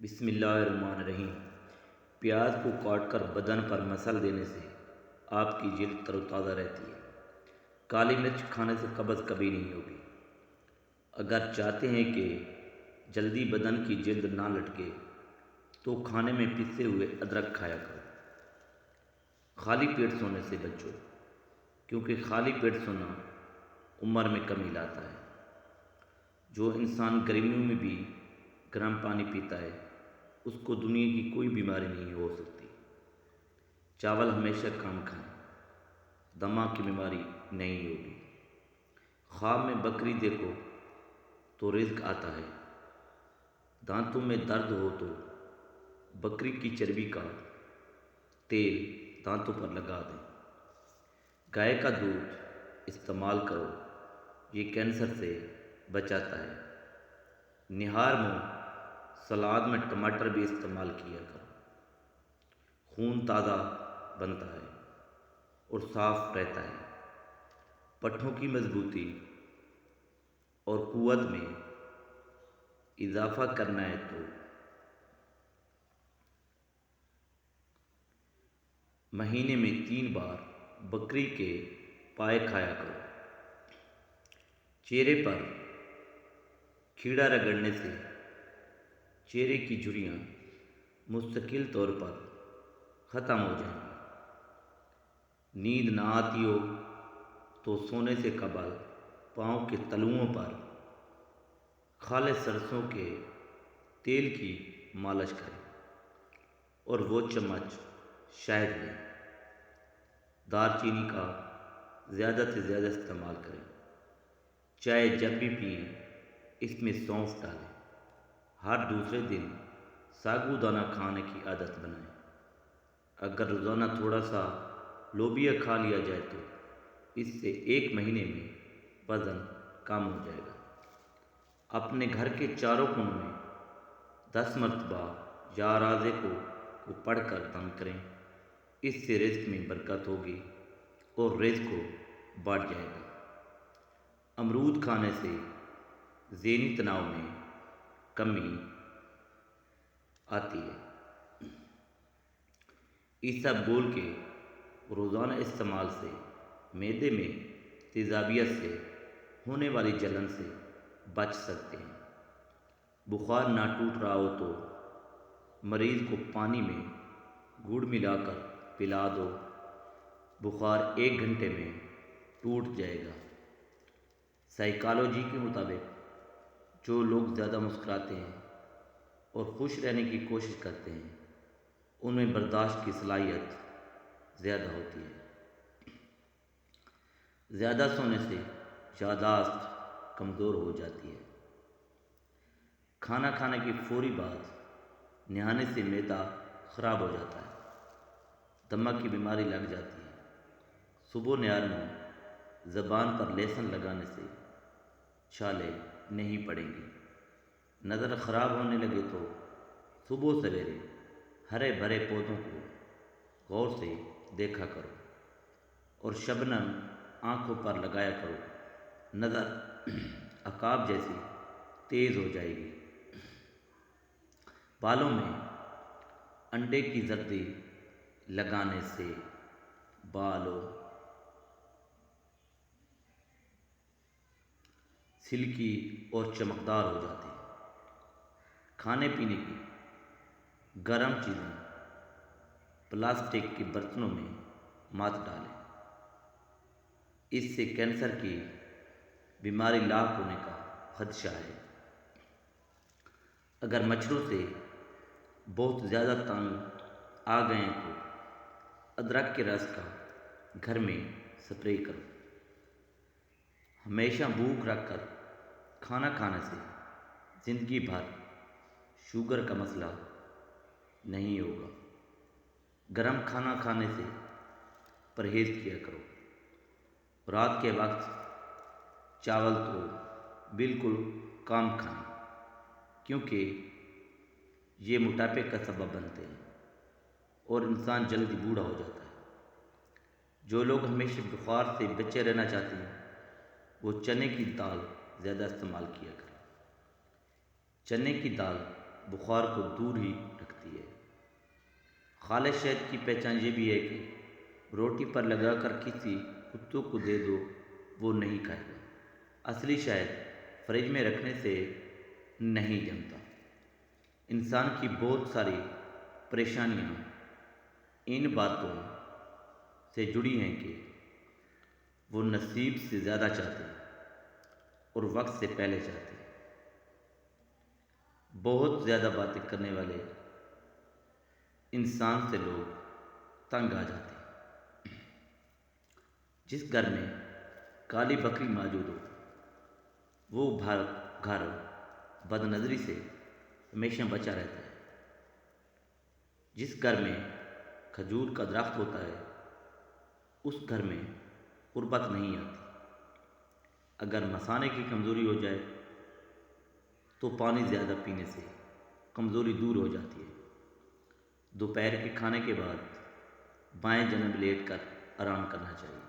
بسم اللہ الرحمن الرحیم۔ پیاز کو کاٹ کر بدن پر مسل دینے سے آپ کی جلد تر و تازہ رہتی ہے۔ کالی مرچ کھانے سے قبض کبھی نہیں ہوگی۔ اگر چاہتے ہیں کہ جلدی بدن کی جلد نہ لٹکے تو کھانے میں پسے ہوئے ادرک کھایا کرو۔ خالی پیٹ سونے سے بچو، کیونکہ خالی پیٹ سونا عمر میں کمی لاتا ہے۔ جو انسان گرمیوں میں بھی گرم پانی پیتا ہے اس کو دنیا کی کوئی بیماری نہیں ہو سکتی۔ چاول ہمیشہ کم کھائیں، دمہ کی بیماری نہیں ہوگی۔ خواب میں بکری دیکھو تو رزق آتا ہے۔ دانتوں میں درد ہو تو بکری کی چربی کا تیل دانتوں پر لگا دیں۔ گائے کا دودھ استعمال کرو، یہ کینسر سے بچاتا ہے۔ نہار منہ سلاد میں ٹماٹر بھی استعمال کیا کرو۔ خون تازہ بنتا ہے اور صاف رہتا ہے۔ پٹھوں کی مضبوطی اور قوت میں اضافہ کرنا ہے تو مہینے میں 3 بار بکری کے پائے کھایا کرو۔ چہرے پر کیڑا رگڑنے سے چہرے کی جھریاں مستقل طور پر ختم ہو جائیں گی۔ نیند نہ آتی ہو تو سونے سے قبل پاؤں کے تلوؤں پر خالص سرسوں کے تیل کی مالش کریں اور وہ چمچ شہد لیں۔ دار چینی کا زیادہ سے زیادہ استعمال کریں۔ چائے جب بھی پئیں اس میں سونف ڈالیں۔ ہر دوسرے دن ساگو دانہ کھانے کی عادت بنائیں۔ اگر روزانہ تھوڑا سا لوبیا کھا لیا جائے تو اس سے 1 مہینے میں وزن کم ہو جائے گا۔ اپنے گھر کے چاروں کونوں میں 10 مرتبہ یا راضے کو پڑھ کر دم کریں۔ اس سے رزق میں برکت ہوگی اور رزق کو بڑھ جائے گا۔ امرود کھانے سے ذہنی تناؤ میں کمی آتی ہے۔ اسبگول کے روزانہ استعمال سے معدے میں تیزابیت سے ہونے والی جلن سے بچ سکتے ہیں۔ بخار نہ ٹوٹ رہا ہو تو مریض کو پانی میں گڑ ملا کر پلا دو، بخار 1 گھنٹے میں ٹوٹ جائے گا۔ سائیکالوجی کے مطابق جو لوگ زیادہ مسکراتے ہیں اور خوش رہنے کی کوشش کرتے ہیں ان میں برداشت کی صلاحیت زیادہ ہوتی ہے۔ زیادہ سونے سے یادداشت کمزور ہو جاتی ہے۔ کھانا کھانے کی فوری بعد نہانے سے معدہ خراب ہو جاتا ہے، دمہ کی بیماری لگ جاتی ہے۔ صبح نہار میں زبان پر لہسن لگانے سے چھالے نہیں پڑیں گے۔ نظر خراب ہونے لگے تو صبح سویرے ہرے بھرے پودوں کو غور سے دیکھا کرو اور شبنم آنکھوں پر لگایا کرو، نظر عقاب جیسی تیز ہو جائے گی۔ بالوں میں انڈے کی زردی لگانے سے بالوں سلکی اور چمکدار ہو جاتے ہیں۔ کھانے پینے کی گرم چیزیں پلاسٹک کے برتنوں میں مت ڈالیں، اس سے کینسر کی بیماری لاحق ہونے کا خدشہ ہے۔ اگر مچھروں سے بہت زیادہ تنگ آ گئے تو ادرک کے رس کا گھر میں سپرے کرو۔ ہمیشہ بھوک رکھ کر کھانا کھانے سے زندگی بھر شوگر کا مسئلہ نہیں ہوگا۔ گرم کھانا کھانے سے پرہیز کیا کرو۔ رات کے وقت چاول تو بالکل کم کھائیں، کیونکہ یہ موٹاپے کا سبب بنتے ہیں اور انسان جلدی بوڑھا ہو جاتا ہے۔ جو لوگ ہمیشہ بخار سے بچے رہنا چاہتے ہیں وہ چنے کی دال زیادہ استعمال کیا کریں۔ چنے کی دال بخار کو دور ہی رکھتی ہے۔ خالص شہد کی پہچان یہ بھی ہے کہ روٹی پر لگا کر کسی کتوں کو دے دو، وہ نہیں کھائے گا۔ اصلی شہد فریج میں رکھنے سے نہیں جمتا۔ انسان کی بہت ساری پریشانیاں ان باتوں سے جڑی ہیں کہ وہ نصیب سے زیادہ چاہتے ہیں اور وقت سے پہلے چاہتے ہیں۔ بہت زیادہ باتیں کرنے والے انسان سے لوگ تنگ آ جاتے ہیں۔ جس گھر میں کالی بکری موجود ہو، وہ گھر بد نظری سے ہمیشہ بچا رہتا ہے۔ جس گھر میں کھجور کا درخت ہوتا ہے، اس گھر میں غربت نہیں آتی۔ اگر مثانے کی کمزوری ہو جائے تو پانی زیادہ پینے سے کمزوری دور ہو جاتی ہے۔ دوپہر کے کھانے کے بعد بائیں جانب لیٹ کر آرام کرنا چاہیے۔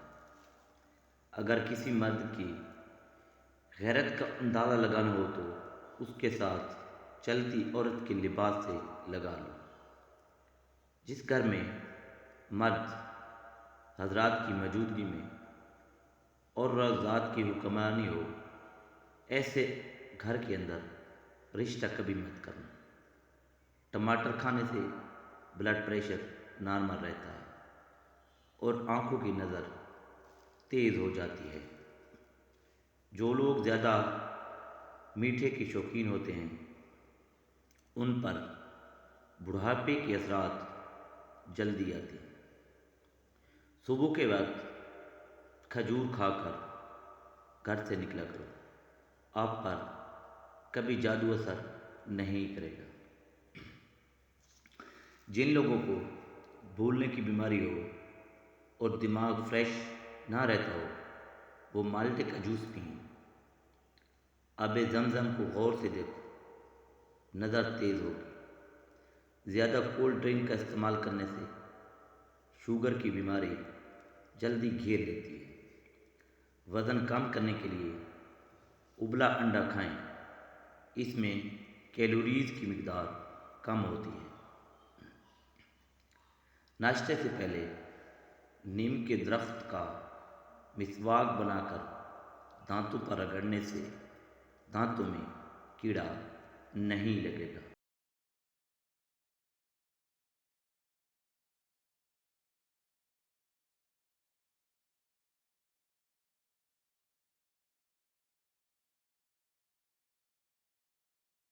اگر کسی مرد کی غیرت کا اندازہ لگانا ہو تو اس کے ساتھ چلتی عورت کے لباس سے لگا لو۔ جس گھر میں مرد حضرات کی موجودگی میں اور ذات کی حکمرانی ہو، ایسے گھر کے اندر رشتہ کبھی مت کرنا۔ ٹماٹر کھانے سے بلڈ پریشر نارمل رہتا ہے اور آنکھوں کی نظر تیز ہو جاتی ہے۔ جو لوگ زیادہ میٹھے کے شوقین ہوتے ہیں، ان پر بڑھاپے کے اثرات جلدی آتے ہیں۔ صبح کے وقت کھجور کھا کر گھر سے نکلا کرو، آپ پر کبھی جادو اثر نہیں کرے گا۔ جن لوگوں کو بھولنے کی بیماری ہو اور دماغ فریش نہ رہتا ہو، وہ مالٹے کا جوس پئیں۔ آب زمزم کو غور سے دیکھو، نظر تیز ہوگی۔ زیادہ کولڈ ڈرنک کا استعمال کرنے سے شوگر کی بیماری جلدی گھیر لیتی ہے۔ وزن کم کرنے کے لیے ابلا انڈا کھائیں، اس میں کیلوریز کی مقدار کم ہوتی ہے۔ ناشتے سے پہلے نیم کے درخت کا مسواک بنا کر دانتوں پر رگڑنے سے دانتوں میں کیڑا نہیں لگے گا۔